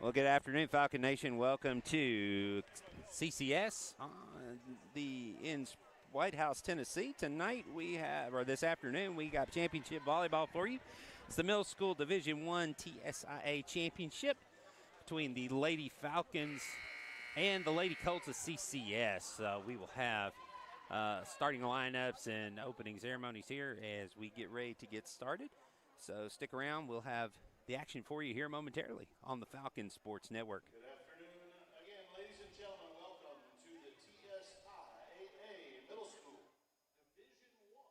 Well, good afternoon, Falcon Nation. Welcome to CCS in White House, Tennessee. Tonight we have, or this afternoon, we got championship volleyball for you. It's the Middle School Division I TSIAA Championship between the Lady Falcons and the Lady Colts of CCS. We will have starting lineups and opening ceremonies here as we get ready to get started. So stick around. We'll have the action for you here momentarily on the Falcon Sports Network. Good afternoon again, ladies and gentlemen. Welcome to the TSIAA Middle School Division I.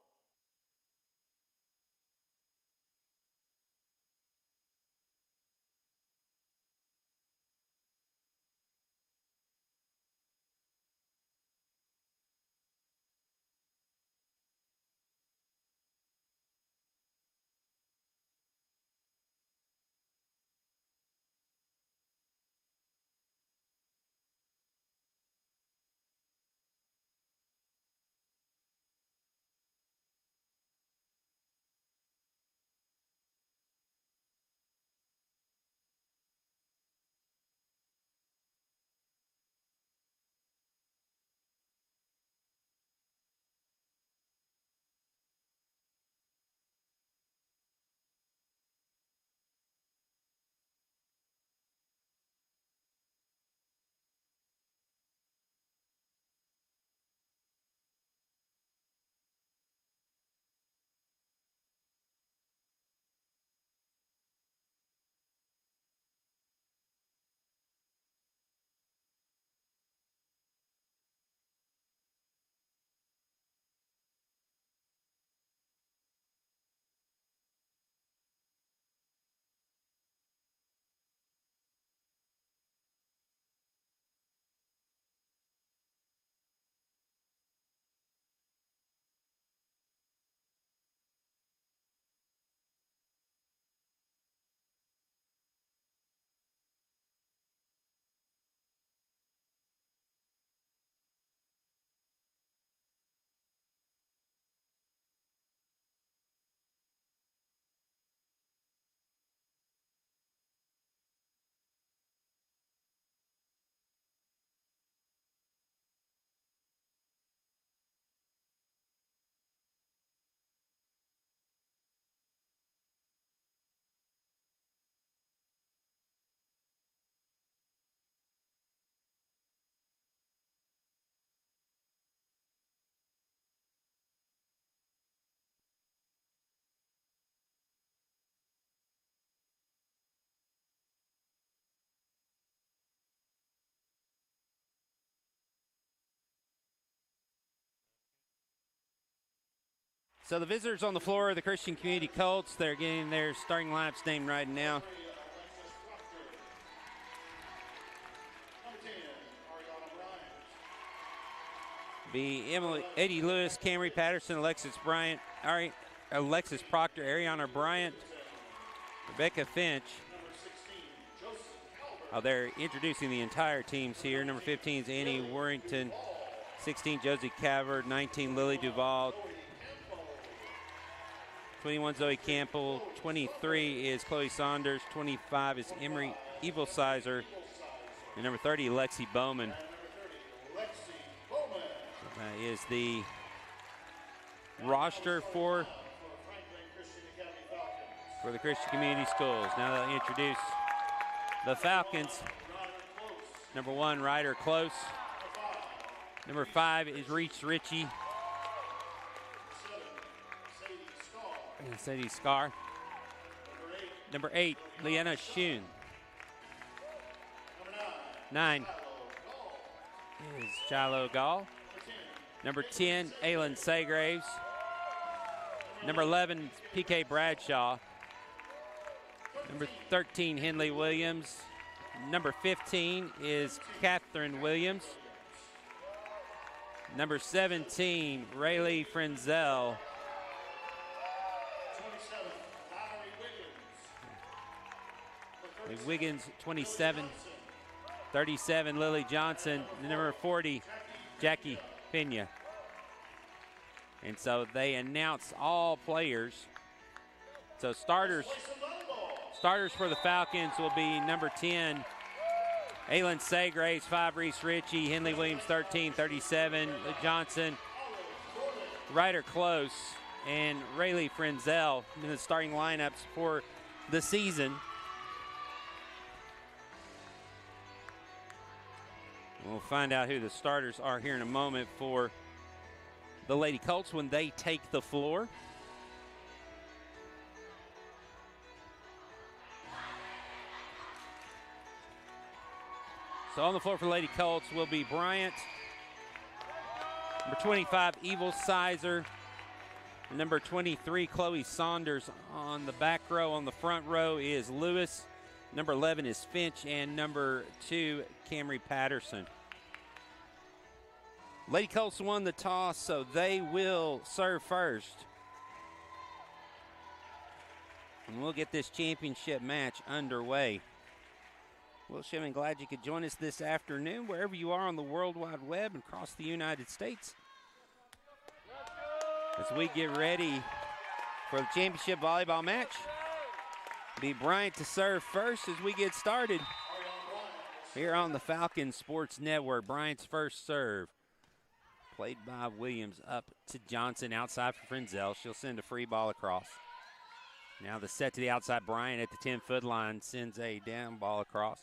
So the visitors on the floor are the Christian Community Colts. They're getting their starting lineups named right now. Be Eddie Lewis, Camry Patterson, Alexis Proctor, Ariana Bryant, Rebecca Finch. Oh, they're introducing the entire teams here. Number 15 is Annie Warrington, 16 Josie Cavard, 19 Lily Duval, 21 Zoe Campbell, 23 is Chloe Saunders, 25 is Emery Evilsizer, and number 30 Lexi Bowman. That is the roster for the Christian Community Schools. Now they'll introduce the Falcons. Number 1, Ryder Close. Number 5 is Reese Ritchie. And Sadie Scar. Number 8, Leanna Shun. 9 is Shiloh Gall. Number 10, Aylin Saygraves. Number 11, PK Bradshaw. Number 13, Henley Williams. Number 15 is Catherine Williams. Number 17, Rayleigh Frenzel. Wiggins, 27. 37, Lily Johnson. Number 40, Jackie Pena. And so they announced all players. So starters for the Falcons will be number 10, Aylin Saygraves, 5 Reese Ritchie, Henley Williams 13, 37, Johnson, Ryder Close, and Rayleigh Frenzel in the starting lineups for the season. We'll find out who the starters are here in a moment for the Lady Colts when they take the floor. So on the floor for Lady Colts will be Bryant, number 25, Evil Sizer, number 23, Chloe Saunders on the back row. On the front row is Lewis, number 11 is Finch, and number 2, Camry Patterson. Lady Colts won the toss, so they will serve first. And we'll get this championship match underway. Will Shimon, glad you could join us this afternoon, wherever you are on the World Wide Web and across the United States, as we get ready for the championship volleyball match. It'll be Bryant to serve first as we get started here on the Falcon Sports Network. Bryant's first serve, played by Williams, up to Johnson, outside for Frenzel. She'll send a free ball across. Now the set to the outside. Bryant at the 10-foot line sends a down ball across.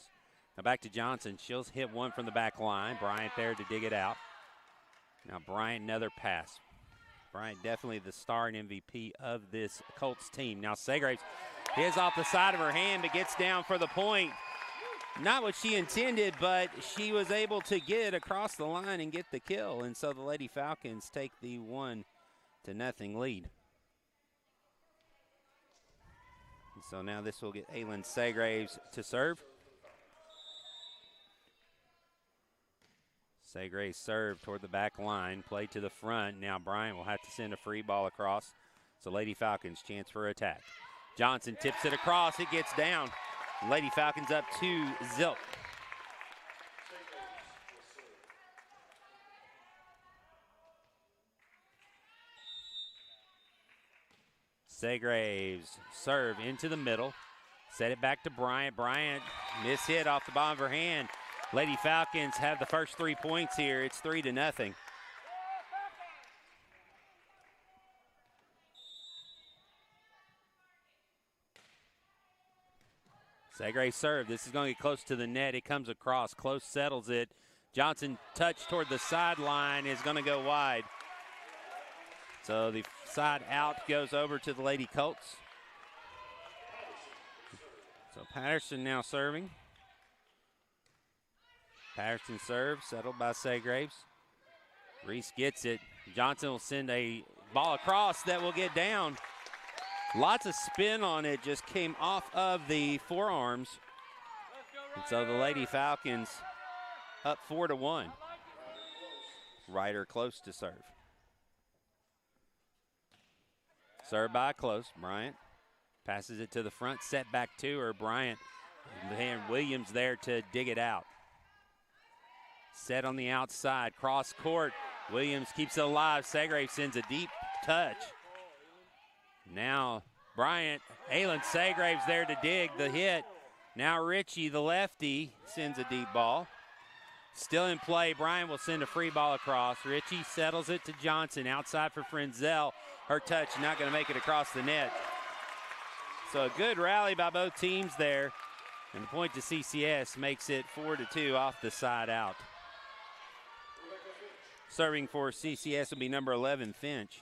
Now back to Johnson. She'll hit one from the back line. Bryant there to dig it out. Now Bryant, another pass. Bryant definitely the star and MVP of this Colts team. Now Saygraves hits off the side of her hand, but gets down for the point. Not what she intended, but she was able to get across the line and get the kill. And so the Lady Falcons take the 1-0 lead. And so now this will get Aylin Saygraves to serve. Saygraves serve toward the back line, play to the front. Now Bryant will have to send a free ball across. So Lady Falcons chance for attack. Johnson tips it across, it gets down. Lady Falcons up 2-0. Saygraves serve into the middle. Set it back to Bryant. Bryant miss hit off the bottom of her hand. Lady Falcons have the first 3 points here. It's 3-0. Saygraves serve. This is going to get close to the net. It comes across. Close settles it. Johnson touch toward the sideline is going to go wide. So the side out goes over to the Lady Colts. So Patterson now serving. Patterson serves, settled by Saygraves. Reese gets it. Johnson will send a ball across that will get down. Lots of spin on it, just came off of the forearms. And so the Lady Falcons up 4-1. Ryder Close to serve. Served by Close. Bryant passes it to the front, set back to her. Bryant and Williams there to dig it out. Set on the outside, cross court. Williams keeps it alive. Saygraves sends a deep touch. Now Bryant, Aylin Saygraves there to dig the hit. Now Ritchie, the lefty, sends a deep ball. Still in play. Bryant will send a free ball across. Ritchie settles it to Johnson, outside for Frenzel. Her touch not going to make it across the net. So a good rally by both teams there. And the point to CCS makes it 4-2 off the side out. Serving for CCS will be number 11, Finch.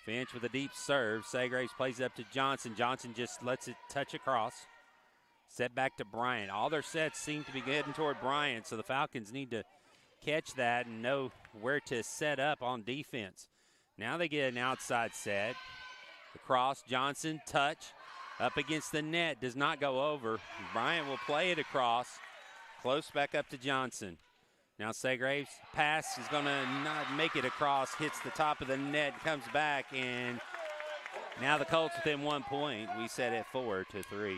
Finch with a deep serve. Saygraves plays it up to Johnson. Johnson just lets it touch across. Set back to Bryant. All their sets seem to be heading toward Bryant, so the Falcons need to catch that and know where to set up on defense. Now they get an outside set. Across, Johnson, touch. Up against the net, does not go over. Bryant will play it across. Close back up to Johnson. Now Saygraves' pass is going to not make it across, hits the top of the net, comes back, and now the Colts within 1 point. We set it 4-3.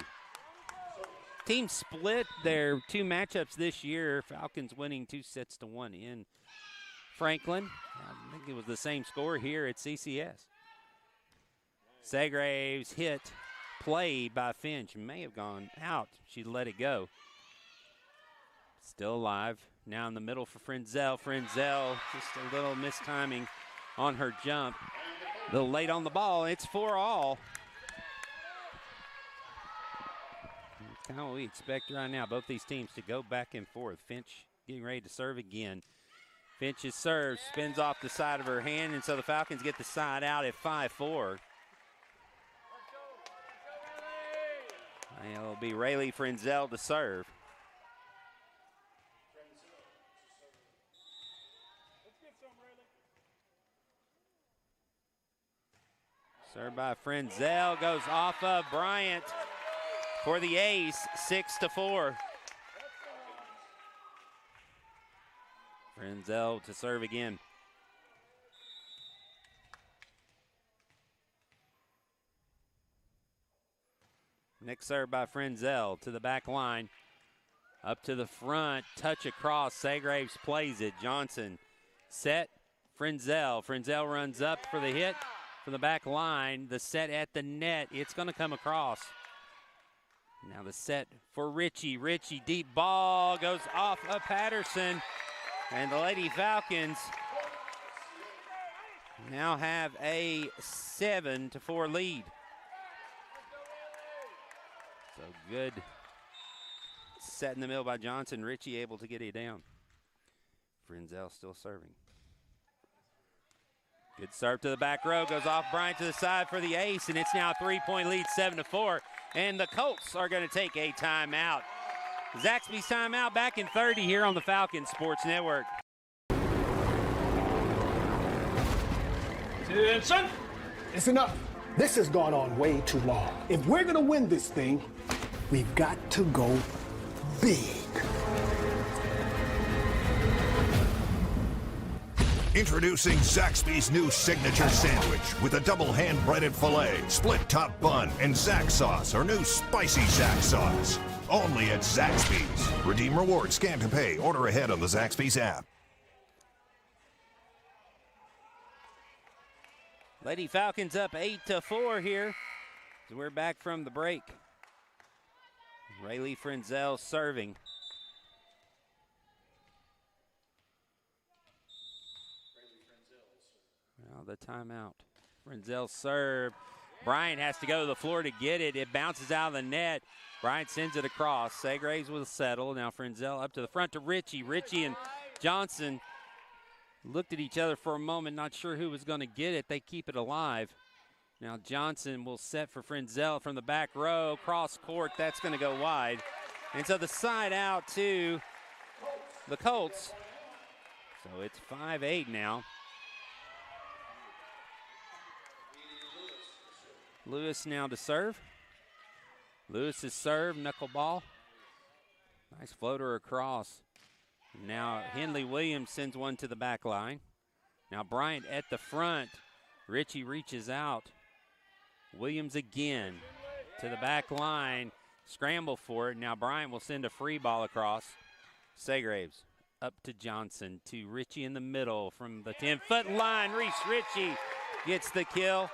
Teams split their 2 matchups this year. Falcons winning 2-1 in Franklin. I think it was the same score here at CCS. Saygraves hit play by Finch. May have gone out. She let it go. Still alive. Now in the middle for Frenzel. Frenzel, just a little mistiming on her jump. A little late on the ball. It's 4-all. It's kind of what we expect right now. Both these teams to go back and forth. Finch getting ready to serve again. Finch's serve spins off the side of her hand, and so the Falcons get the side out at 5-4. It'll be Rayleigh Frenzel to serve. Served by Frenzel, goes off of Bryant for the ace, 6-4. Frenzel to serve again. Next serve by Frenzel to the back line. Up to the front, touch across. Segraves plays it. Johnson set. Frenzel. Frenzel runs up for the hit from the back line. The set at the net. It's going to come across. Now the set for Ritchie. Ritchie, deep ball, goes off of Patterson. And the Lady Falcons now have a 7-4 lead. So good set in the middle by Johnson. Ritchie able to get it down. Frenzel still serving. Good serve to the back row. Goes off Bryant to the side for the ace, and it's now a 3-point lead, 7-4. And the Colts are going to take a timeout. Zaxby's timeout back in 30 here on the Falcons Sports Network. Attention! It's enough. This has gone on way too long. If we're going to win this thing, we've got to go big. Introducing Zaxby's new signature sandwich with a double hand-breaded filet, split top bun, and Zax sauce, or new spicy Zax sauce. Only at Zaxby's. Redeem rewards, scan to pay, order ahead on the Zaxby's app. Lady Falcons up 8-4 here. So we're back from the break. Rayleigh Frenzel serving. Now the timeout. Frenzel serve. Bryant has to go to the floor to get it. It bounces out of the net. Bryant sends it across. Segraves will settle. Now Frenzel up to the front to Ritchie. Ritchie and Johnson looked at each other for a moment, not sure who was going to get it. They keep it alive. Now Johnson will set for Frenzel from the back row. Cross court, that's going to go wide. And so the side out to the Colts. So it's 5-8 now. Lewis now to serve. Lewis is served, knuckleball. Nice floater across. Now Henley Williams sends one to the back line. Now Bryant at the front. Ritchie reaches out. Williams again to the back line. Scramble for it. Now Bryant will send a free ball across. Segraves up to Johnson to Ritchie in the middle from the 10-foot line. Reese Ritchie gets the kill.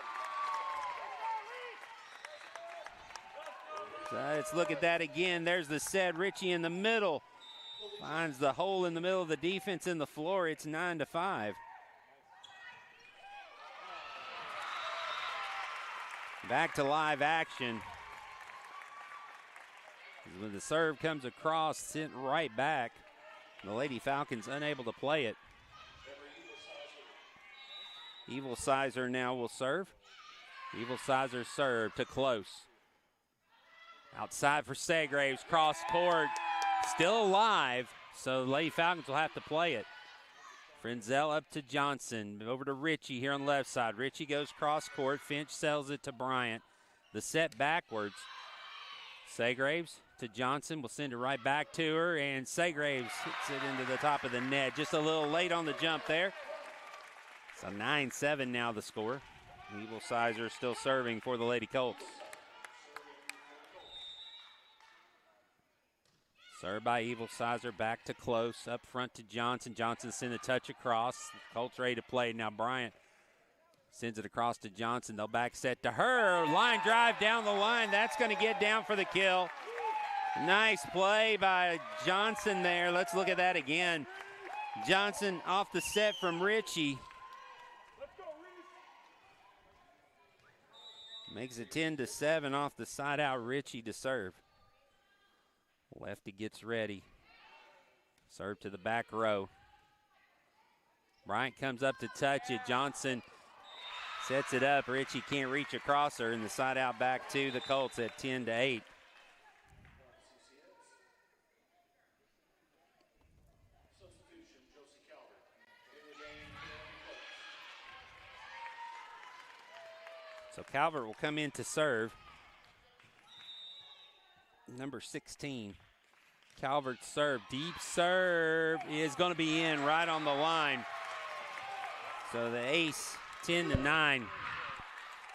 So let's look at that again. There's the set. Ritchie in the middle. Finds the hole in the middle of the defense in the floor. It's 9-5. Back to live action. When the serve comes across, sent right back. The Lady Falcons unable to play it. Evil Sizer now will serve. Evil Sizer serve to close. Outside for Segraves, cross court, still alive, so the Lady Falcons will have to play it. Frenzel up to Johnson, over to Ritchie here on the left side. Ritchie goes cross court, Finch sells it to Bryant. The set backwards. Segraves to Johnson, will send it right back to her, and Segraves hits it into the top of the net. Just a little late on the jump there. So 9-7 now the score. Evil Sizer still serving for the Lady Colts. Served by Evil Sizer, back to close, up front to Johnson. Johnson send a touch across. Colts ready to play. Now Bryant Sends it across to Johnson. They'll back set to her. Line drive down the line. That's going to get down for the kill. Nice play by Johnson there. Let's look at that again. Johnson off the set from Ritchie. Makes it 10-7 off the side out. Ritchie to serve. Lefty gets ready. Serve to the back row. Bryant comes up to touch it. Johnson sets it up. Ritchie can't reach across her, and the side out back to the Colts at 10-8. So Calvert will come in to serve. Number 16. Calvert's serve. Deep serve is going to be in right on the line. So the ace, 10-9.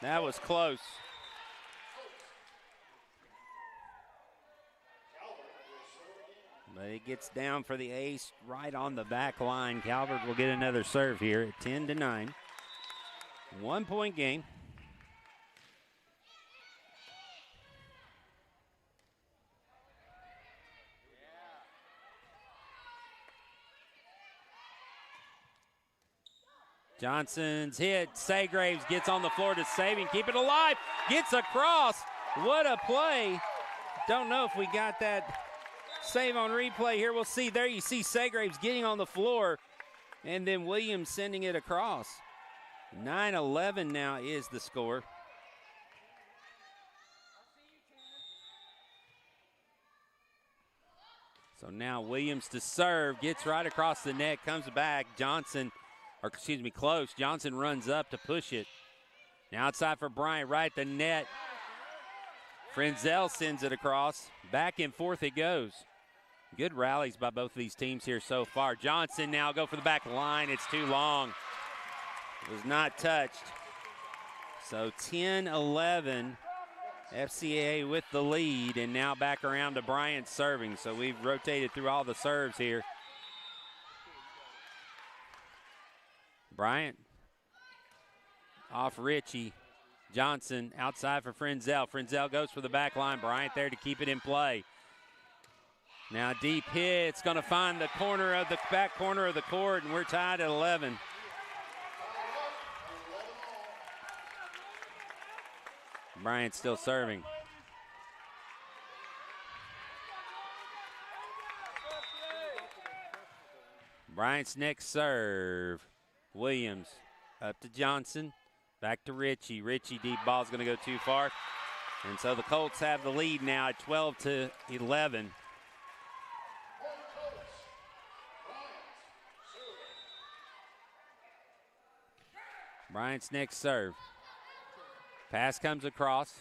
That was close. But it gets down for the ace right on the back line. Calvert will get another serve here at 10-9. 1 point game. Johnson's hit. Saygraves gets on the floor to save and keep it alive. Gets across. What a play. Don't know if we got that save on replay here. We'll see. There you see Saygraves getting on the floor, and then Williams sending it across. 9-11 now is the score. So now Williams to serve. Gets right across the net. Comes back. Close. Johnson runs up to push it. Now outside for Bryant, right at the net. Frenzel sends it across. Back and forth it goes. Good rallies by both of these teams here so far. Johnson now go for the back line. It's too long. It was not touched. So 10-11. FCA with the lead, and now back around to Bryant serving. So we've rotated through all the serves here. Bryant off Ritchie. Johnson outside for Frenzel. Frenzel goes for the back line. Bryant there to keep it in play. Now deep hit. It's going to find the corner of the back corner of the court, and we're tied at 11. Bryant still serving. Bryant's next serve. Williams up to Johnson, back to Ritchie. Ritchie deep ball's going to go too far. And so the Colts have the lead now at 12-11. Bryant's next serve. Pass comes across.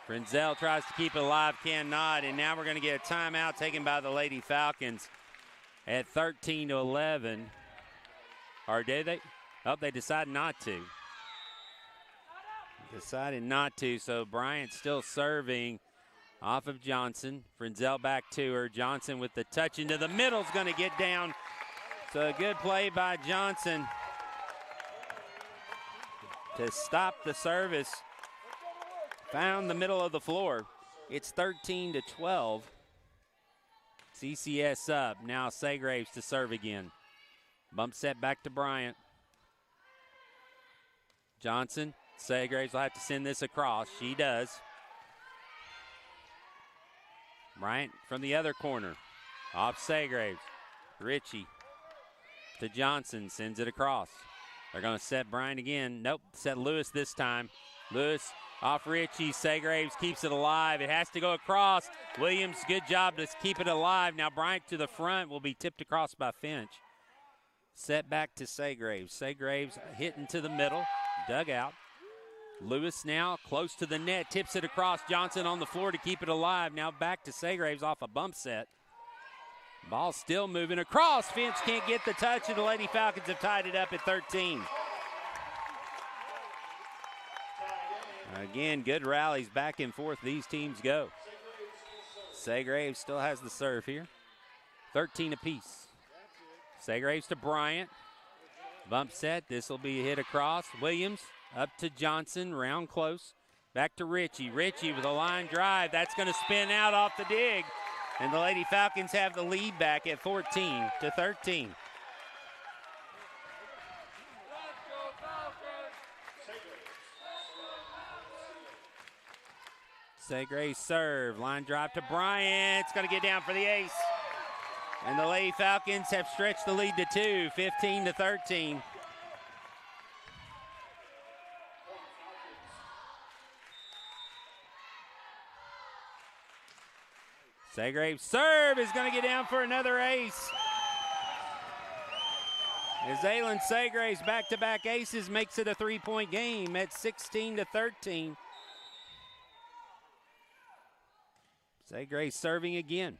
Frenzel tries to keep it alive, cannot, and now we're going to get a timeout taken by the Lady Falcons at 13-11. Or did they? Oh, they decided not to. Decided not to, so Bryant still serving off of Johnson. Frenzel back to her. Johnson with the touch into the middle is going to get down. So a good play by Johnson to stop the service. Found the middle of the floor. It's 13-12. CCS up. Now Saygraves to serve again. Bump set back to Bryant. Johnson. Saygraves will have to send this across. She does. Bryant from the other corner. Off Saygraves. Ritchie to Johnson. Sends it across. They're going to set Bryant again. Nope, set Lewis this time. Lewis off Ritchie. Saygraves keeps it alive. It has to go across. Williams, good job to keep it alive. Now Bryant to the front will be tipped across by Finch. Set back to Saygraves. Saygraves hitting to the middle. Dug out. Lewis now close to the net. Tips it across. Johnson on the floor to keep it alive. Now back to Saygraves off a bump set. Ball still moving across. Finch can't get the touch, and the Lady Falcons have tied it up at 13. Again, good rallies back and forth these teams go. Saygraves still has the serve here. 13 apiece. Saygraves to Bryant. Bump set. This will be hit across. Williams up to Johnson. Round close. Back to Ritchie. Ritchie with a line drive. That's going to spin out off the dig. And the Lady Falcons have the lead back at 14-13. Segray's serve. Line drive to Bryant. It's going to get down for the ace. And the Lady Falcons have stretched the lead to 2, 15-13. Segrave's serve is going to get down for another ace. As Aylin Segrave's back-to-back aces makes it a 3-point game at 16-13. Segrave serving again.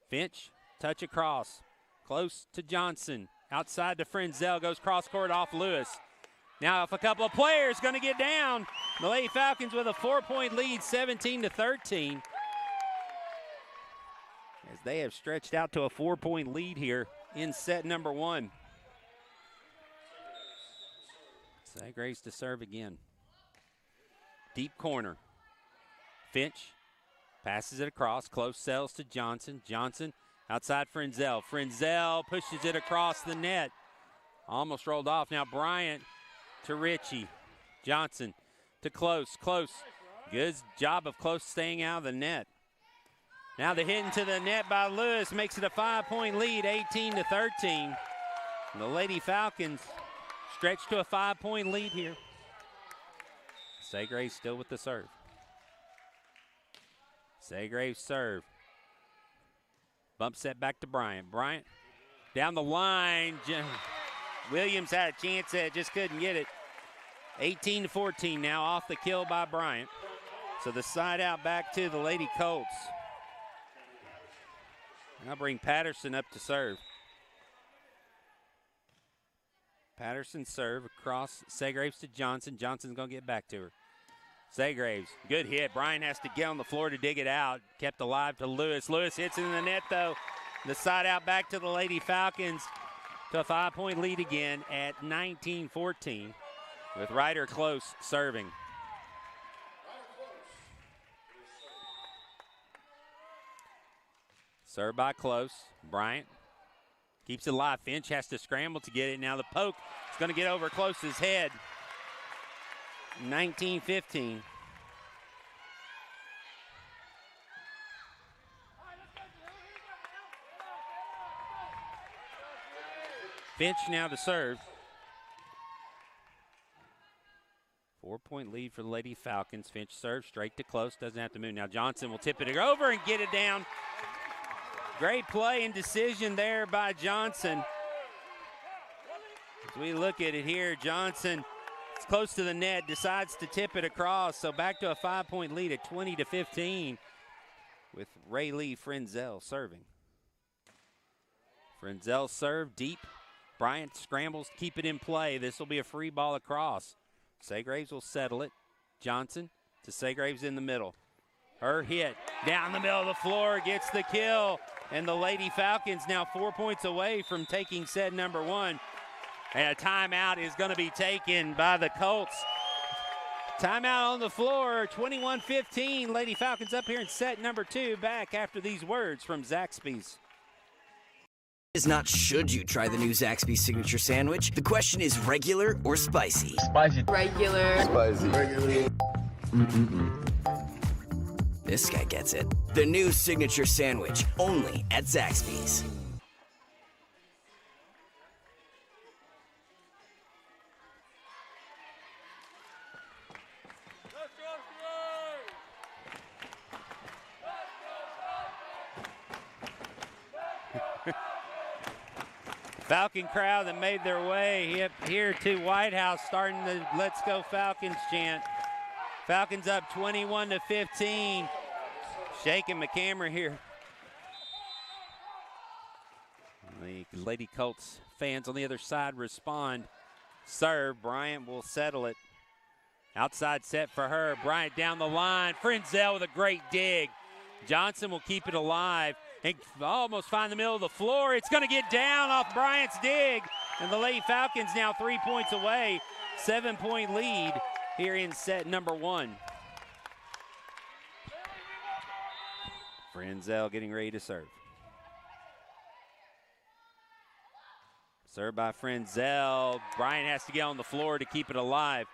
Finch, touch across. Close to Johnson. Outside to Frenzel, goes cross-court off Lewis. Now if a couple of players going to get down, the Lady Falcons with a 4-point lead, 17-13. As they have stretched out to a 4-point lead here in set number 1. Segraves to serve again. Deep corner. Finch passes it across. Close sells to Johnson. Johnson outside Frenzel. Frenzel pushes it across the net. Almost rolled off. Now Bryant to Ritchie. Johnson to Close. Close. Good job of Close staying out of the net. Now the hit into the net by Lewis makes it a 5-point lead, 18-13. The Lady Falcons stretch to a 5-point lead here. Segrave still with the serve. Segrave serve. Bump set back to Bryant. Bryant down the line. Williams had a chance at it, just couldn't get it. 18-14 now, off the kill by Bryant. So the side out back to the Lady Colts. I'll bring Patterson up to serve. Patterson serve across Segraves to Johnson. Johnson's going to get back to her. Segraves, good hit. Bryant has to get on the floor to dig it out. Kept alive to Lewis. Lewis hits it in the net, though. The side out back to the Lady Falcons to a 5-point lead again at 19-14 with Ryder Close serving. Served by Close. Bryant keeps it alive. Finch has to scramble to get it. Now the poke is going to get over Close's head. 19-15. Finch now to serve. 4-point lead for the Lady Falcons. Finch serves straight to Close. Doesn't have to move. Now Johnson will tip it over and get it down. Great play and decision there by Johnson. As we look at it here, Johnson is close to the net, decides to tip it across. So back to a 5-point lead at 20-15 with Raylee Frenzel serving. Frenzel serve deep. Bryant scrambles to keep it in play. This will be a free ball across. Segraves will settle it. Johnson to Segraves in the middle. Her hit down the middle of the floor gets the kill. And the Lady Falcons now 4 points away from taking set number 1. And a timeout is going to be taken by the Colts. Timeout on the floor, 21-15. Lady Falcons up here in set number 2. Back after these words from Zaxby's. Is not should you try the new Zaxby's signature sandwich. The question is regular or spicy? Spicy. Regular. Spicy. Regular. This guy gets it. The new signature sandwich, only at Zaxby's. Falcon crowd that made their way here to White House starting the Let's Go Falcons chant. Falcons up 21-15. Shaking McCamera here. The Lady Colts fans on the other side respond. Serve. Bryant will settle it. Outside set for her. Bryant down the line. Frenzel with a great dig. Johnson will keep it alive and almost find the middle of the floor. It's going to get down off Bryant's dig. And the Lady Falcons now 3 points away, 7-point lead here in set number 1. Frenzel getting ready to serve. Served by Frenzel. Bryant has to get on the floor to keep it alive.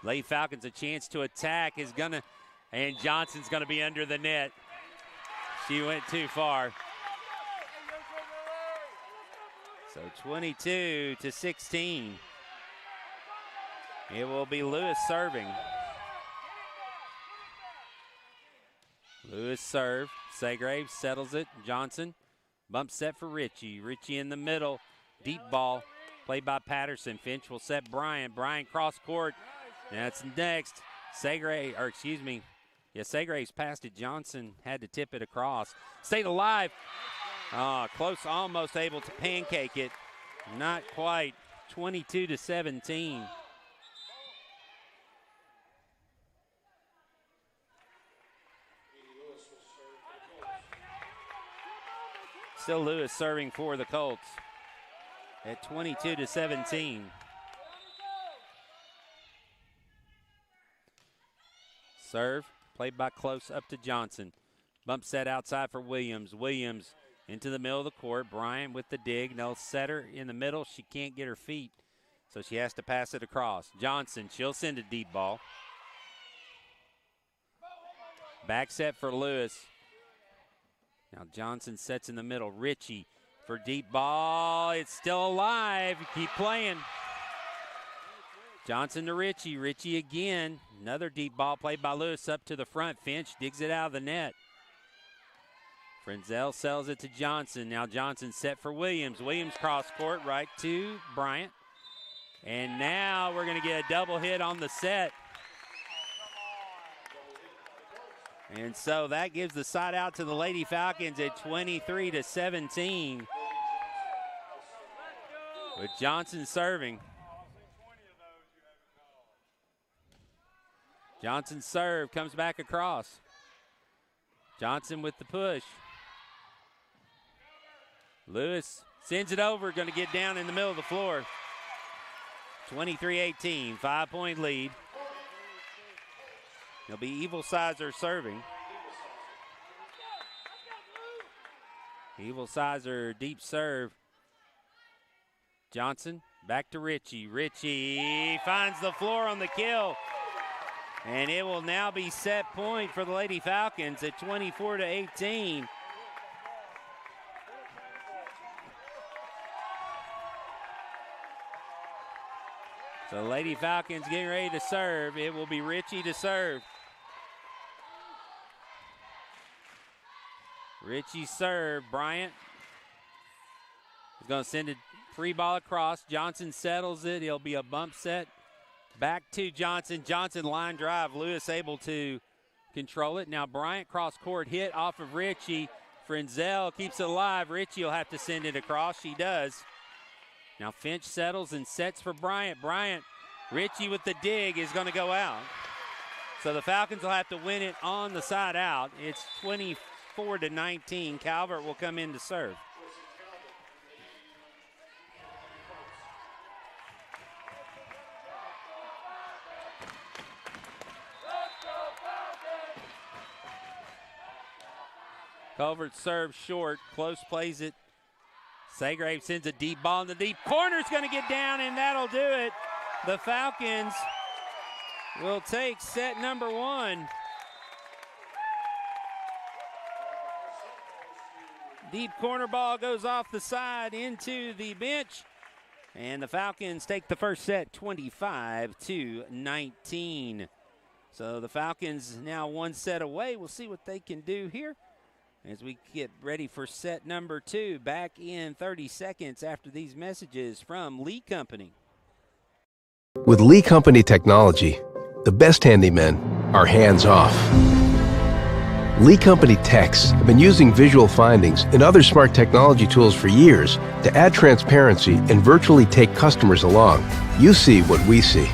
Lady Falcons a chance to attack and Johnson's gonna be under the net. She went too far. So 22-16. It will be Lewis serving. Lewis serve. Segrave settles it. Johnson. Bump set for Ritchie. Ritchie in the middle. Deep ball. Played by Patterson. Finch will set Bryant. Bryant cross court. That's next. Segrave's passed it. Johnson had to tip it across. Stayed alive. Close, almost able to pancake it. Not quite. 22-17. Still Lewis serving for the Colts at 22-17. Serve, played by Close up to Johnson. Bump set outside for Williams. Williams into the middle of the court. Bryant with the dig. They'll set her in the middle. She can't get her feet, so she has to pass it across. Johnson, she'll send a deep ball. Back set for Lewis. Now Johnson sets in the middle. Ritchie for deep ball. It's still alive. Keep playing. Johnson to Ritchie. Ritchie again. Another deep ball played by Lewis up to the front. Finch digs it out of the net. Frenzel sells it to Johnson. Now Johnson set for Williams. Williams cross court right to Bryant. And now we're going to get a double hit on the set. And so that gives the side out to the Lady Falcons at 23-17. With Johnson serving. Johnson serve, comes back across. Johnson with the push. Lewis sends it over, going to get down in the middle of the floor. 23-18, 5-point lead. It'll be Evil Sizer serving. Evil Sizer deep serve. Johnson back to Ritchie. Ritchie finds the floor on the kill. And it will now be set point for the Lady Falcons at 24-18. So Lady Falcons getting ready to serve. It will be Ritchie to serve. Ritchie serve. Bryant is going to send a free ball across. Johnson settles it. It'll be a bump set. Back to Johnson. Johnson line drive. Lewis able to control it. Now Bryant cross court hit off of Ritchie. Frenzel keeps it alive. Ritchie will have to send it across. She does. Now Finch settles and sets for Bryant. Bryant, Ritchie with the dig is going to go out. So the Falcons will have to win it on the side out. It's 24-19. Calvert will come in to serve. Culvert serves short. Close plays it. Segrave sends a deep ball in the deep corner. It's going to get down, and that'll do it. The Falcons will take set number 1. Deep corner ball goes off the side into the bench. And the Falcons take the first set 25-19. So the Falcons now one set away. We'll see what they can do here as we get ready for set number 2. Back in 30 seconds after these messages from Lee Company. With Lee Company technology, the best handymen are hands-off. Lee Company techs have been using visual findings and other smart technology tools for years to add transparency and virtually take customers along. You see what we see,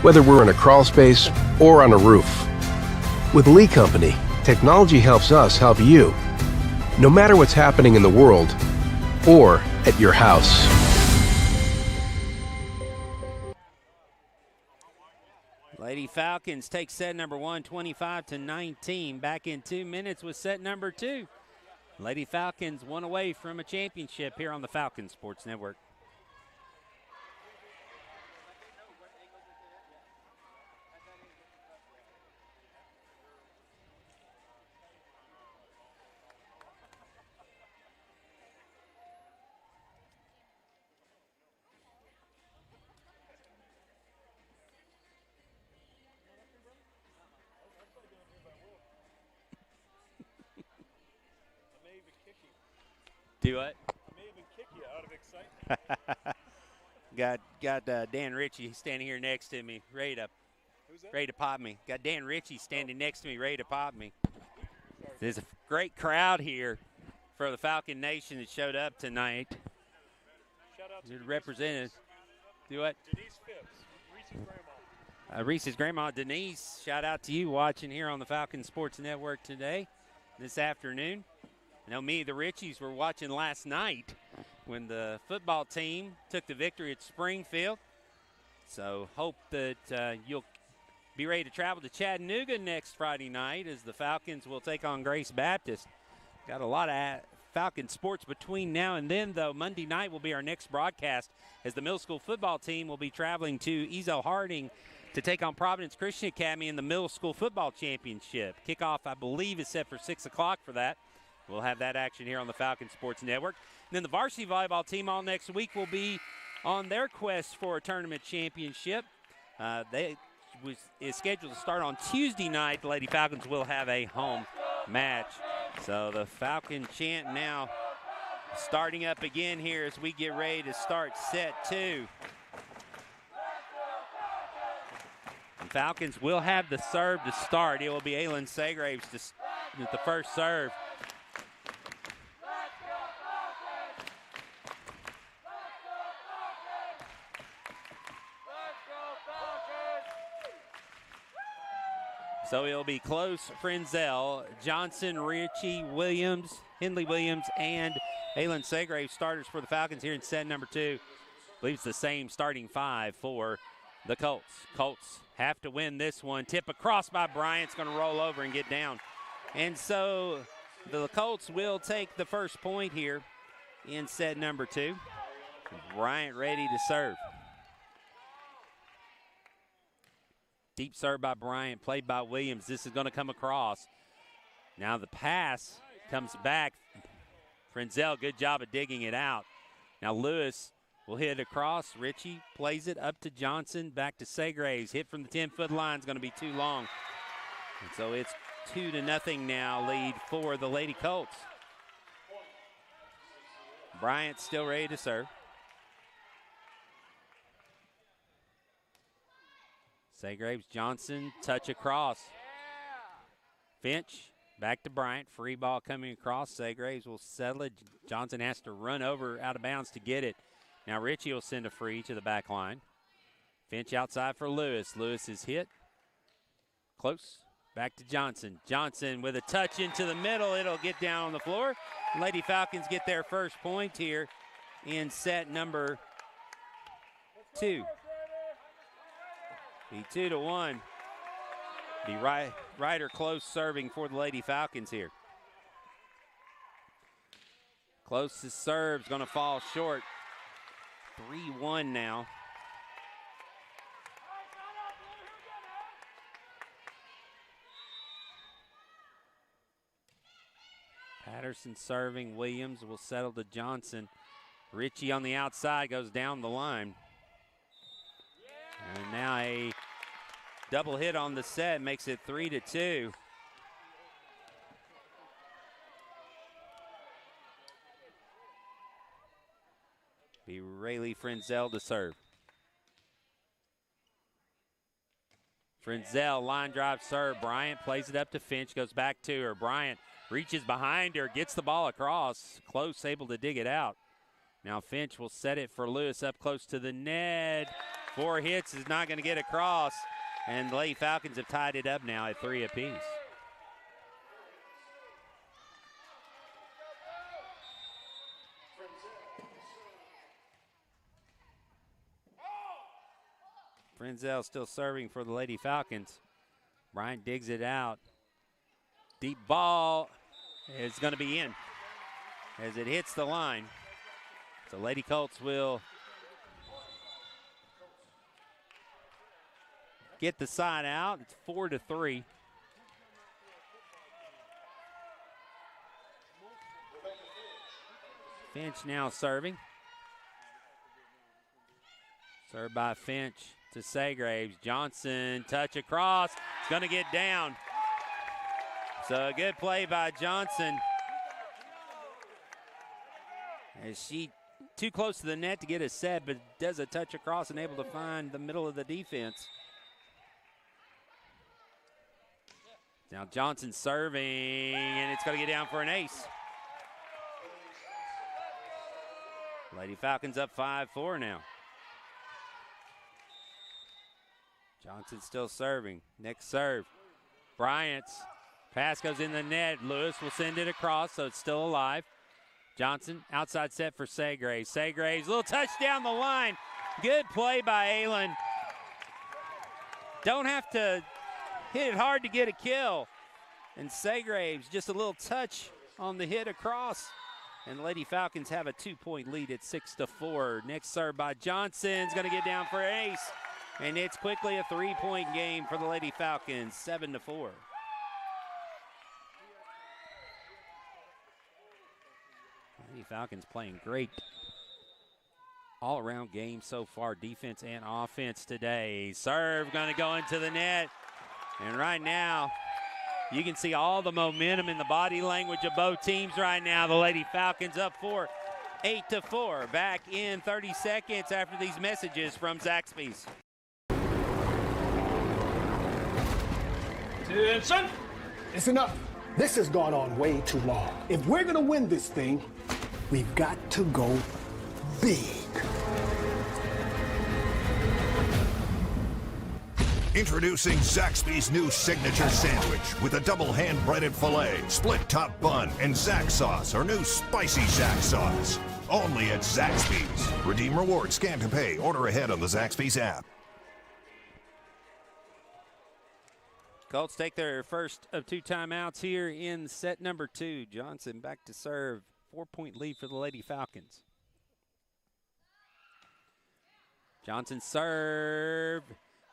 whether we're in a crawl space or on a roof. With Lee Company, technology helps us help you, no matter what's happening in the world or at your house. Lady Falcons take set number 1, 25-19. Back in 2 minutes with set number 2. Lady Falcons one away from a championship here on the Falcon Sports Network. Do what? I may even kick you out of excitement. got Dan Ritchie standing here next to me, ready to pop me. Got Dan Ritchie standing next to me, ready to pop me. There's a great crowd here for the Falcon Nation that showed up tonight. Shout out to represented. Do what? Denise Phipps, Reese's grandma. Reese's grandma, Denise. Shout out to you watching here on the Falcon Sports Network today, this afternoon. I know me, the Richies, were watching last night when the football team took the victory at Springfield. So hope that you'll be ready to travel to Chattanooga next Friday night as the Falcons will take on Grace Baptist. Got a lot of Falcon sports between now and then, though. Monday night will be our next broadcast as the middle school football team will be traveling to Ezo Harding to take on Providence Christian Academy in the middle school football championship. Kickoff, I believe, is set for 6 o'clock for that. We'll have that action here on the Falcon Sports Network. And then the varsity volleyball team all next week will be on their quest for a tournament championship. Is scheduled to start on Tuesday night. The Lady Falcons will have a home match. So the Falcon chant now starting up again here as we get ready to start set 2. The Falcons will have the serve to start. It will be Aylin Segraves with the first serve. So it'll be Close, Frenzel, Johnson, Ritchie, Williams, Hindley Williams, and Aylin Segrave starters for the Falcons here in set number 2. I believe it's the same starting 5 for the Colts. Colts have to win this one. Tip across by Bryant's going to roll over and get down. And so the Colts will take the first point here in set number 2. Bryant ready to serve. Deep serve by Bryant, played by Williams. This is going to come across. Now the pass comes back. Frenzel, good job of digging it out. Now Lewis will hit it across. Ritchie plays it up to Johnson, back to Segraves. Hit from the 10-foot line is going to be too long. And so it's 2-0 now lead for the Lady Colts. Bryant still ready to serve. Segraves, Johnson, touch across. Finch, back to Bryant. Free ball coming across. Segraves will settle it. Johnson has to run over out of bounds to get it. Now Ritchie will send a free to the back line. Finch outside for Lewis. Lewis is hit. Close. Back to Johnson. Johnson with a touch into the middle. It'll get down on the floor. Lady Falcons get their first point here in set number 2. Be 2-1. Be right or close serving for the Lady Falcons here. Closest serve's going to fall short. 3-1 now. Patterson serving. Williams will settle to Johnson. Ritchie on the outside goes down the line. And now a double hit on the set makes it 3-2. Be Rayleigh Frenzel to serve. Frenzel line drive serve. Bryant plays it up to Finch, goes back to her. Bryant reaches behind her, gets the ball across. Close, able to dig it out. Now Finch will set it for Lewis up close to the net. 4 hits is not going to get across. And the Lady Falcons have tied it up now at 3 apiece. Frenzel still serving for the Lady Falcons. Bryant digs it out. Deep ball is going to be in as it hits the line. So Lady Colts will get the side out. It's 4-3. Finch now serving. Served by Finch to Saygraves. Johnson, touch across. It's going to get down. So a good play by Johnson. As she too close to the net to get a set, but does a touch across and able to find the middle of the defense. Now Johnson serving, and it's going to get down for an ace. Lady Falcons up 5-4 now. Johnson still serving. Next serve. Bryant's pass goes in the net. Lewis will send it across, so it's still alive. Johnson, outside set for Saygraves. Saygraves, little touch down the line. Good play by Aylen. Don't have to hit it hard to get a kill. And Saygraves, just a little touch on the hit across. And the Lady Falcons have a 2-point lead at 6-4. Next serve by Johnson's going to get down for an ace. And it's quickly a 3-point game for the Lady Falcons, 7-4. Lady Falcons playing great all-around game so far, defense and offense today. Serve going to go into the net. And right now, you can see all the momentum in the body language of both teams right now. The Lady Falcons up 8-4. Back in 30 seconds after these messages from Zaxby's. Attention! It's enough. This has gone on way too long. If we're going to win this thing, we've got to go big. Introducing Zaxby's new signature sandwich with a double hand-breaded filet, split top bun, and Zax sauce, or new spicy Zax sauce. Only at Zaxby's. Redeem rewards, scan to pay, order ahead on the Zaxby's app. Colts take their first of 2 timeouts here in set number 2. Johnson back to serve. 4-point lead for the Lady Falcons. Johnson serve.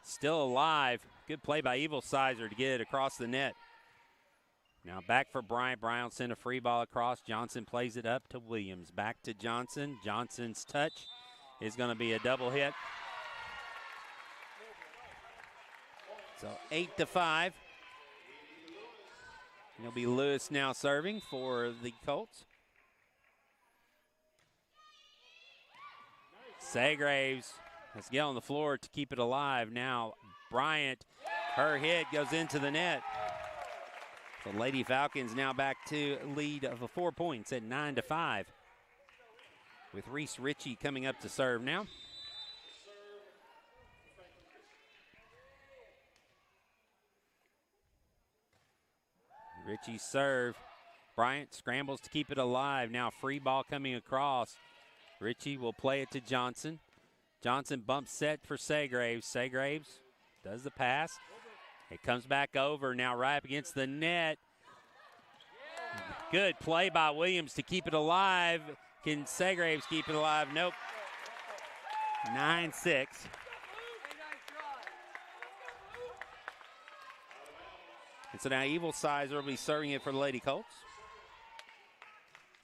Still alive. Good play by Evil Sizer to get it across the net. Now back for Bryant. Bryant will send a free ball across. Johnson plays it up to Williams. Back to Johnson. Johnson's touch is going to be a double hit. So 8-5. It'll be Lewis now serving for the Colts. Saygraves has get on the floor to keep it alive. Now Bryant, her hit goes into the net. So Lady Falcons now back to a lead of 4 points at 9-5. With Reese Ritchie coming up to serve now. Ritchie serve. Bryant scrambles to keep it alive. Now free ball coming across. Ritchie will play it to Johnson. Johnson bumps set for Saygraves. Saygraves does the pass. It comes back over now right up against the net. Good play by Williams to keep it alive. Can Saygraves keep it alive? Nope. 9-6. And so now Evil Sizer will be serving it for the Lady Colts.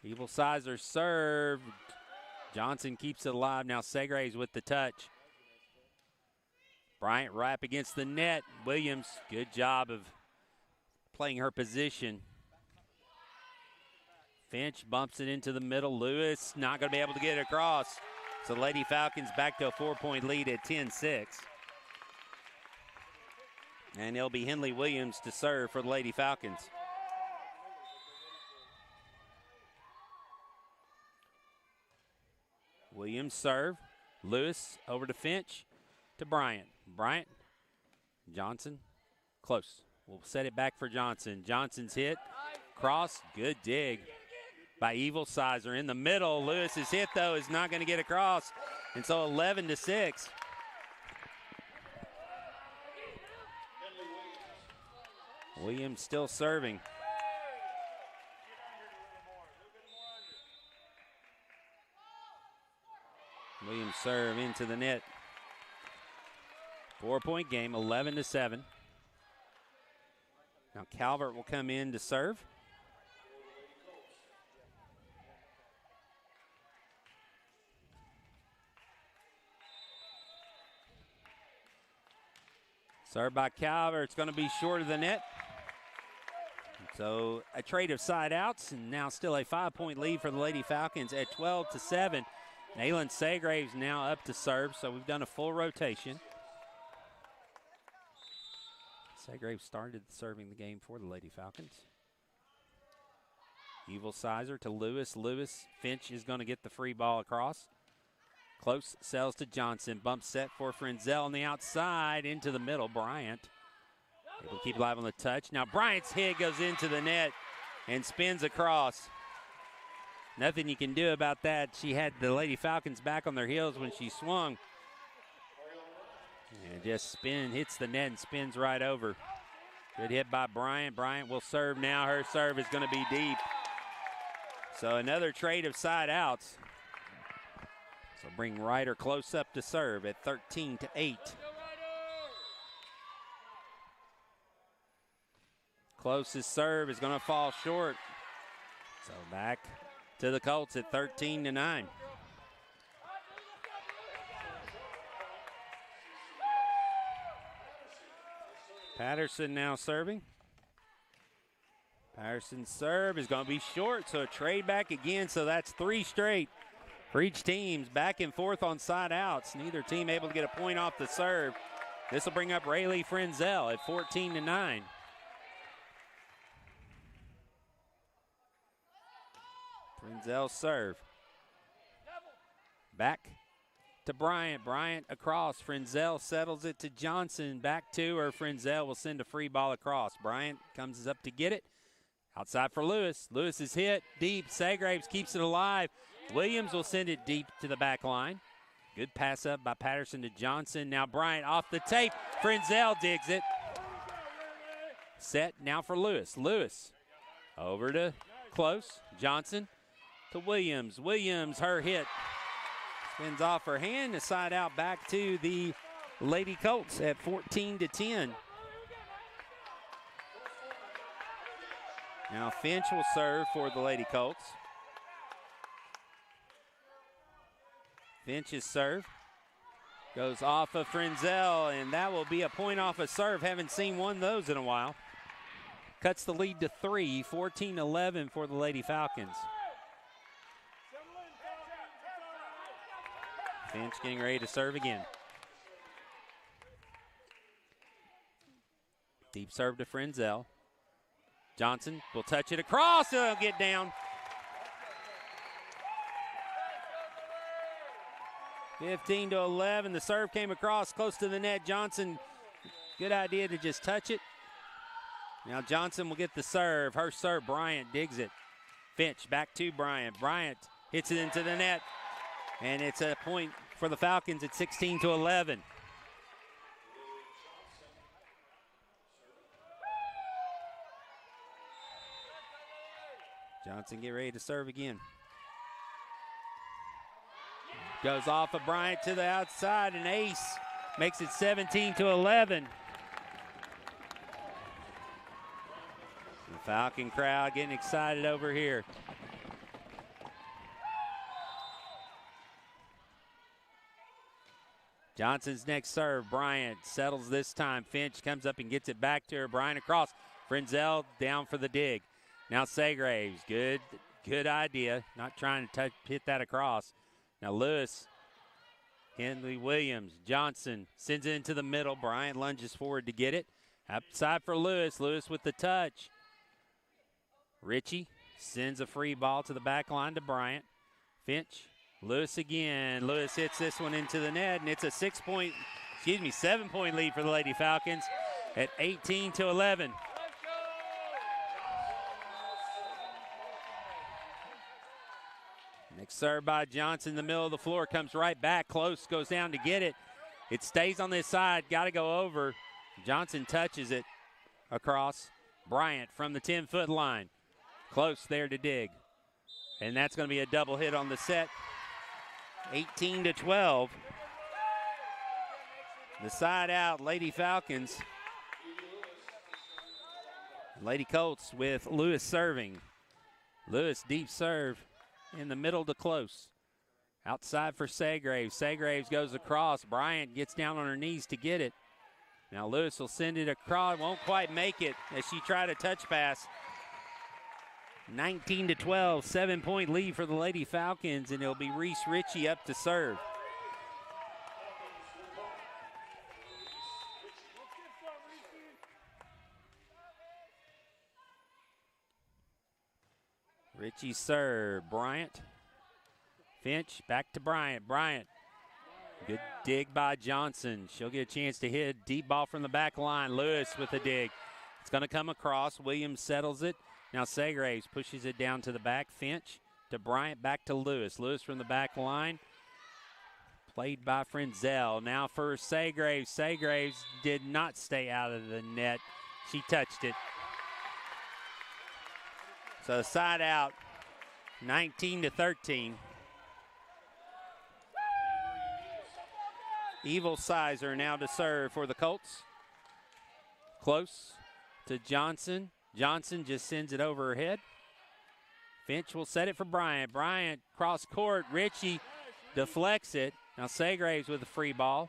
Evil Sizer serve. Johnson keeps it alive. Now Saygraves with the touch. Bryant right up against the net. Williams, good job of playing her position. Finch bumps it into the middle. Lewis not going to be able to get it across. So Lady Falcons back to a 4-point lead at 10-6. And it'll be Henley Williams to serve for the Lady Falcons. Williams serve. Lewis over to Finch to Bryant. Bryant, Johnson, close. We'll set it back for Johnson. Johnson's hit. Cross, good dig by Evil Sizer in the middle. Lewis's hit, though, is not going to get across. And so 11-6. Williams still serving. Williams serve into the net. 4-point game, 11-7. Now Calvert will come in to serve. Served by Calvert. It's going to be short of the net. So a trade of side outs, and now still a 5-point lead for the Lady Falcons at 12-7. Naylon Segraves now up to serve, so we've done a full rotation. Segraves started serving the game for the Lady Falcons. Evil Sizer to Lewis. Finch is going to get the free ball across. Close sells to Johnson. Bump set for Frenzel on the outside into the middle. Bryant able to keep live on the touch. Now Bryant's hit goes into the net and spins across. Nothing you can do about that. She had the Lady Falcons back on their heels when she swung. And just hits the net and spins right over. Good hit by Bryant. Bryant will serve now. Her serve is going to be deep. So another trade of side outs. So bring Ryder close up to serve at 13-8. Closest serve is going to fall short. So back to the Colts at 13-9. Patterson now serving. Patterson's serve is going to be short, so a trade back again. So that's 3 straight for each team. Back and forth on side outs. Neither team able to get a point off the serve. This will bring up Rayleigh Frenzel at 14-9. Frenzel serve. Back to Bryant. Bryant across. Frenzel settles it to Johnson. Back to her. Frenzel will send a free ball across. Bryant comes up to get it. Outside for Lewis. Lewis is hit deep. Segraves keeps it alive. Williams will send it deep to the back line. Good pass up by Patterson to Johnson. Now Bryant off the tape. Frenzel digs it. Set now for Lewis. Lewis over to close. Johnson to Williams. Williams, her hit. Spins off her hand. The side out back to the Lady Colts at 14-10. Now Finch will serve for the Lady Colts. Finch's serve goes off of Frenzel, and that will be a point off a serve. Haven't seen one of those in a while. Cuts the lead to 3, 14-11 for the Lady Falcons. Finch getting ready to serve again. Deep serve to Frenzel. Johnson will touch it across. It'll get down. 15-11. The serve came across close to the net. Johnson, good idea to just touch it. Now Johnson will get the serve. Her serve, Bryant digs it. Finch back to Bryant. Bryant hits it into the net. And it's a point for the Falcons at 16-11. Johnson get ready to serve again. Goes off of Bryant to the outside, and ace makes it 17-11. The Falcon crowd getting excited over here. Johnson's next serve. Bryant settles this time. Finch comes up and gets it back to her. Bryant across. Frenzel down for the dig. Now Segraves. Good idea. Not trying to hit that across. Now Lewis. Henley Williams. Johnson sends it into the middle. Bryant lunges forward to get it. Outside for Lewis. Lewis with the touch. Ritchie sends a free ball to the back line to Bryant. Finch. Lewis again. Lewis hits this one into the net, and it's a 7-point lead for the Lady Falcons at 18-11. Next serve by Johnson in the middle of the floor. Comes right back. Close goes down to get it. It stays on this side. Got to go over. Johnson touches it across. Bryant from the 10-foot line. Close there to dig. And that's going to be a double hit on the set. 18-12. The side out, Lady Falcons. Lady Colts with Lewis serving. Lewis deep serve in the middle to close. Outside for Segraves. Segraves goes across. Bryant gets down on her knees to get it. Now Lewis will send it across. Won't quite make it as she tried a touch pass. 19-12, 7-point lead for the Lady Falcons, and it'll be Reese Ritchie up to serve. Ritchie serve. Bryant. Finch back to Bryant. Bryant. Good dig by Johnson. She'll get a chance to hit. Deep ball from the back line. Lewis with a dig. It's going to come across. Williams settles it. Now Segraves pushes it down to the back. Finch to Bryant, back to Lewis. Lewis from the back line. Played by Frenzel. Now for Segraves. Segraves did not stay out of the net. She touched it. So side out, 19-13. Evil Sizer now to serve for the Colts. Close to Johnson. Johnson just sends it over her head. Finch will set it for Bryant. Bryant cross court. Ritchie deflects it. Now Segraves with a free ball.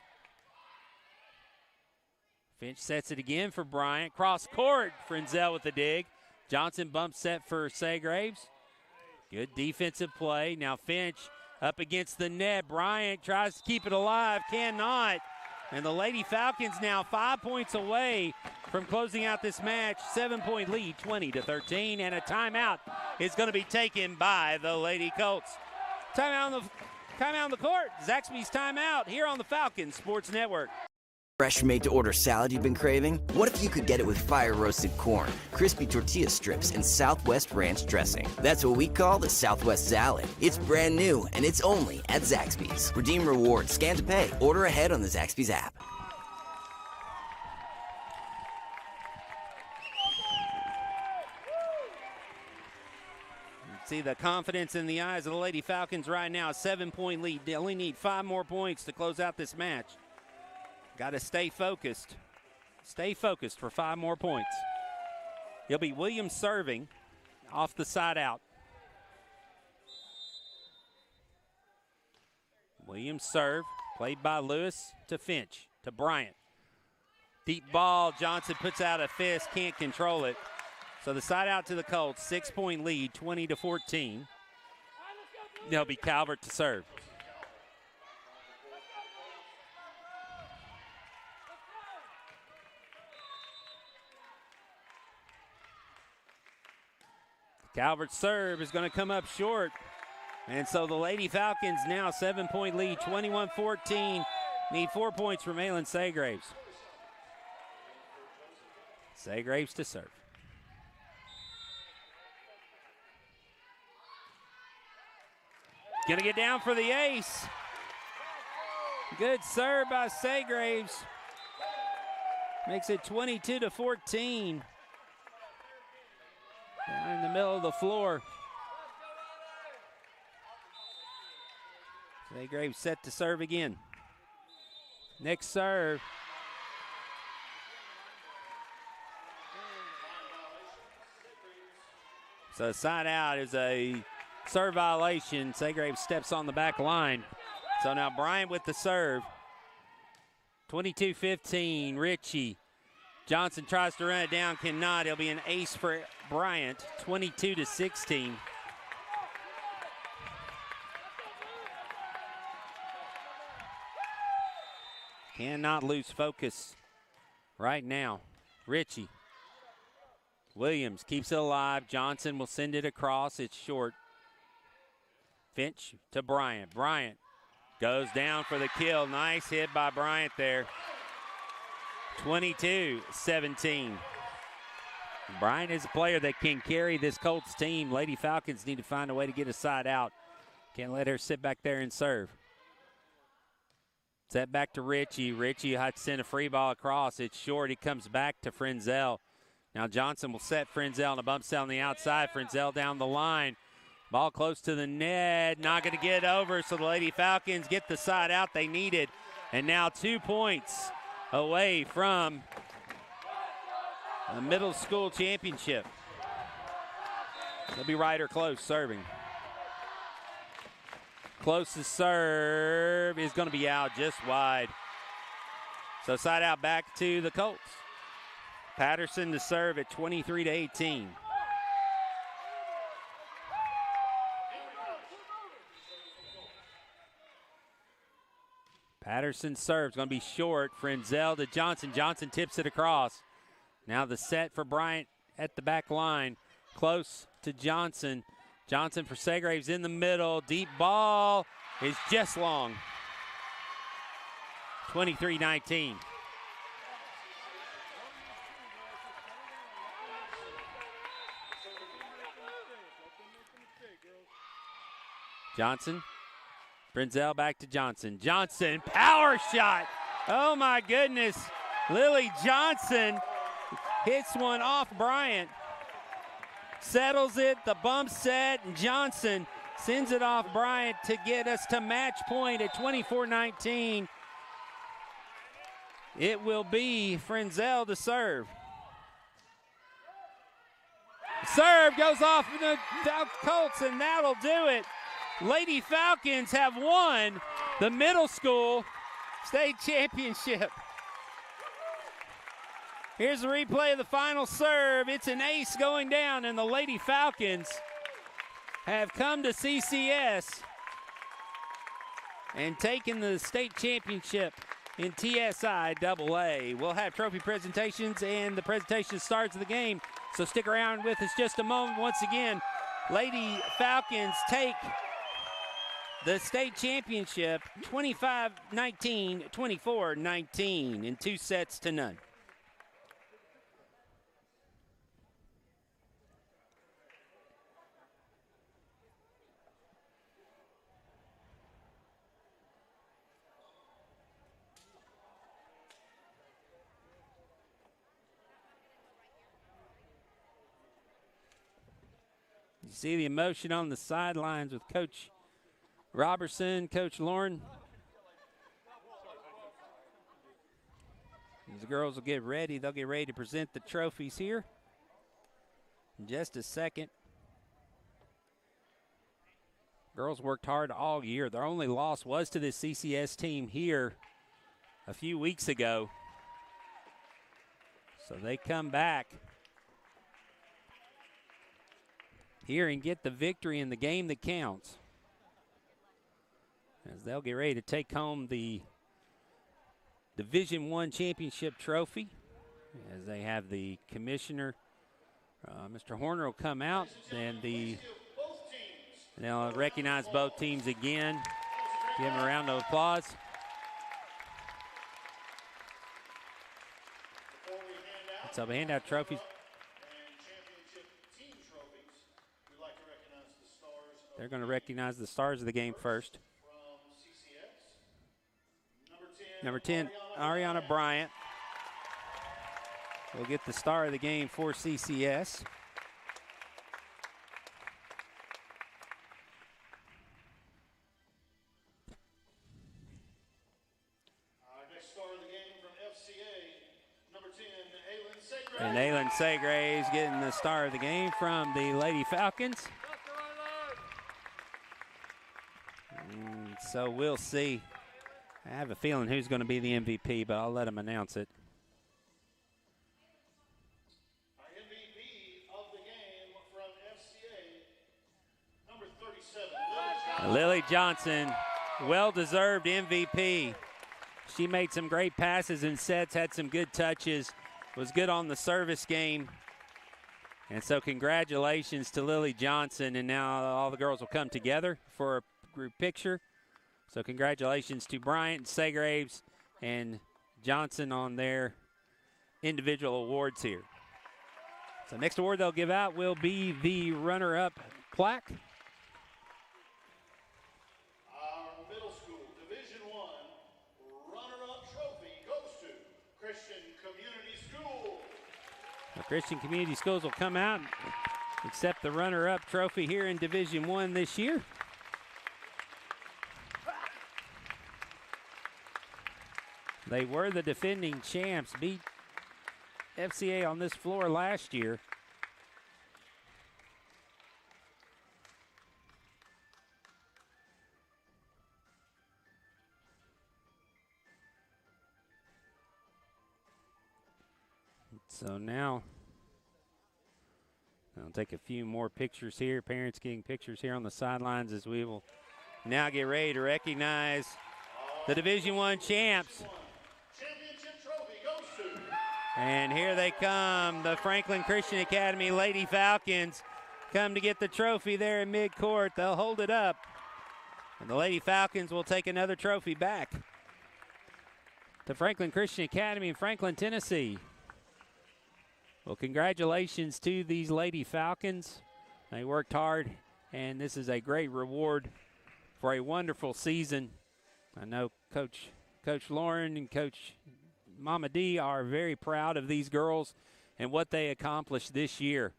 Finch sets it again for Bryant. Cross court. Frenzel with the dig. Johnson bump set for Segraves. Good defensive play. Now Finch up against the net. Bryant tries to keep it alive. Cannot. And the Lady Falcons now 5 points away from closing out this match. 7-point lead, 20-13. And a timeout is going to be taken by the Lady Colts. Timeout on the court. Zaxby's timeout here on the Falcons Sports Network. Fresh made-to-order salad you've been craving? What if you could get it with fire-roasted corn, crispy tortilla strips, and Southwest ranch dressing? That's what we call the Southwest Salad. It's brand new, and it's only at Zaxby's. Redeem rewards, scan to pay, order ahead on the Zaxby's app. See the confidence in the eyes of the Lady Falcons right now. 7-point lead. They only need 5 more points to close out this match. Got to stay focused. Stay focused for 5 more points. It'll be Williams serving off the side out. Williams serve, played by Lewis to Finch, to Bryant. Deep ball, Johnson puts out a fist, can't control it. So the side out to the Colts, 6-point lead, 20-14. It'll be Calvert to serve. Calvert's serve is going to come up short. And so the Lady Falcons now 7-point lead, 21-14. Need 4 points from Malin Segraves. Segraves to serve. Going to get down for the ace. Good serve by Segraves. Makes it 22-14. Down in the middle of the floor. Segraves set to serve again. Next serve. So side out is a serve violation. Segraves steps on the back line. So now Bryant with the serve. 22-15, Ritchie. Johnson tries to run it down, cannot. It'll be an ace for Bryant, 22-16. Cannot lose focus right now. Ritchie. Williams keeps it alive. Johnson will send it across. It's short. Finch to Bryant. Bryant goes down for the kill. Nice hit by Bryant there. 22-17. Bryant is a player that can carry this Colts team. Lady Falcons need to find a way to get a side out. Can't let her sit back there and serve. Set back to Ritchie. Ritchie had to send a free ball across. It's short. He comes back to Frenzel. Now Johnson will set Frenzel on a bump set on the outside. Frenzel down the line. Ball close to the net. Not going to get over, so the Lady Falcons get the side out they needed. And now 2 points away from the middle school championship. They'll be right or close serving. Closest serve is going to be out just wide. So side out back to the Colts. Patterson to serve at 23-18. Patterson serves, going to be short. Frenzel to Johnson. Johnson tips it across. Now the set for Bryant at the back line. Close to Johnson. Johnson for Segraves in the middle. Deep ball is just long. 23-19. Johnson. Frenzel back to Johnson. Johnson, power shot. Oh my goodness. Lily Johnson hits one off Bryant. Settles it, the bump set, and Johnson sends it off Bryant to get us to match point at 24-19. It will be Frenzel to serve. Serve goes off the Colts, and that'll do it. Lady Falcons have won the middle school state championship. Here's the replay of the final serve. It's an ace going down, and the Lady Falcons have come to CCS and taken the state championship in TSIAA. We'll have trophy presentations, and the presentation starts of the game, so stick around with us just a moment. Once again, Lady Falcons take the state championship 25-19, 24-19 in 2 sets to none. You see the emotion on the sidelines with Coach Robertson, Coach Lauren. As the girls will get ready, they'll get ready to present the trophies here in just a second. Girls worked hard all year. Their only loss was to this CCS team here a few weeks ago. So they come back here and get the victory in the game that counts, as they'll get ready to take home the Division I championship trophy. As they have the commissioner, Mr. Horner, will come out, and they'll recognize both teams again. Give them a round of applause. So we hand out trophies. They're going to recognize the stars of the game first. Number 10, Ariana Bryant will get the star of the game for CCS. Next star of the game from FCA, number 10, Aylin Segraves. And Aylin Segraves getting the star of the game from the Lady Falcons. So we'll see. I have a feeling who's going to be the MVP, but I'll let him announce it. Our MVP of the game from FCA, number 37, Lily Johnson, well-deserved MVP. She made some great passes and sets, had some good touches, was good on the service game. And so congratulations to Lily Johnson, and now all the girls will come together for a group picture. So congratulations to Bryant, Segraves, and Johnson on their individual awards here. So next award they'll give out will be the runner-up plaque. Our middle school Division I runner-up trophy goes to Christian Community School. The Christian Community Schools will come out and accept the runner-up trophy here in Division I this year. They were the defending champs, beat FCA on this floor last year. So now, I'll take a few more pictures here. Parents getting pictures here on the sidelines as we will now get ready to recognize the Division I champs. Championship trophy goes to. And here they come, the Franklin Christian Academy Lady Falcons come to get the trophy there in midcourt. They'll hold it up, and the Lady Falcons will take another trophy back to Franklin Christian Academy in Franklin, Tennessee. Well, congratulations to these Lady Falcons. They worked hard, and this is a great reward for a wonderful season. I know Coach Lauren and Coach Mama D are very proud of these girls and what they accomplished this year.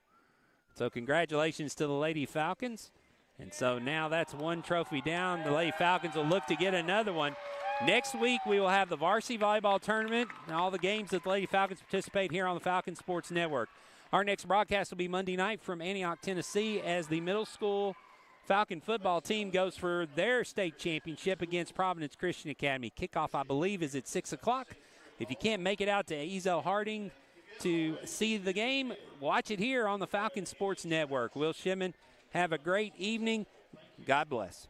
So congratulations to the Lady Falcons. And so now that's one trophy down. The Lady Falcons will look to get another one. Next week, we will have the varsity volleyball tournament and all the games that the Lady Falcons participate here on the Falcon Sports Network. Our next broadcast will be Monday night from Antioch, Tennessee, as the middle school Falcon football team goes for their state championship against Providence Christian Academy. Kickoff, I believe, is at 6 o'clock. If you can't make it out to Ezel Harding to see the game, watch it here on the Falcon Sports Network. Will Shimon, have a great evening. God bless.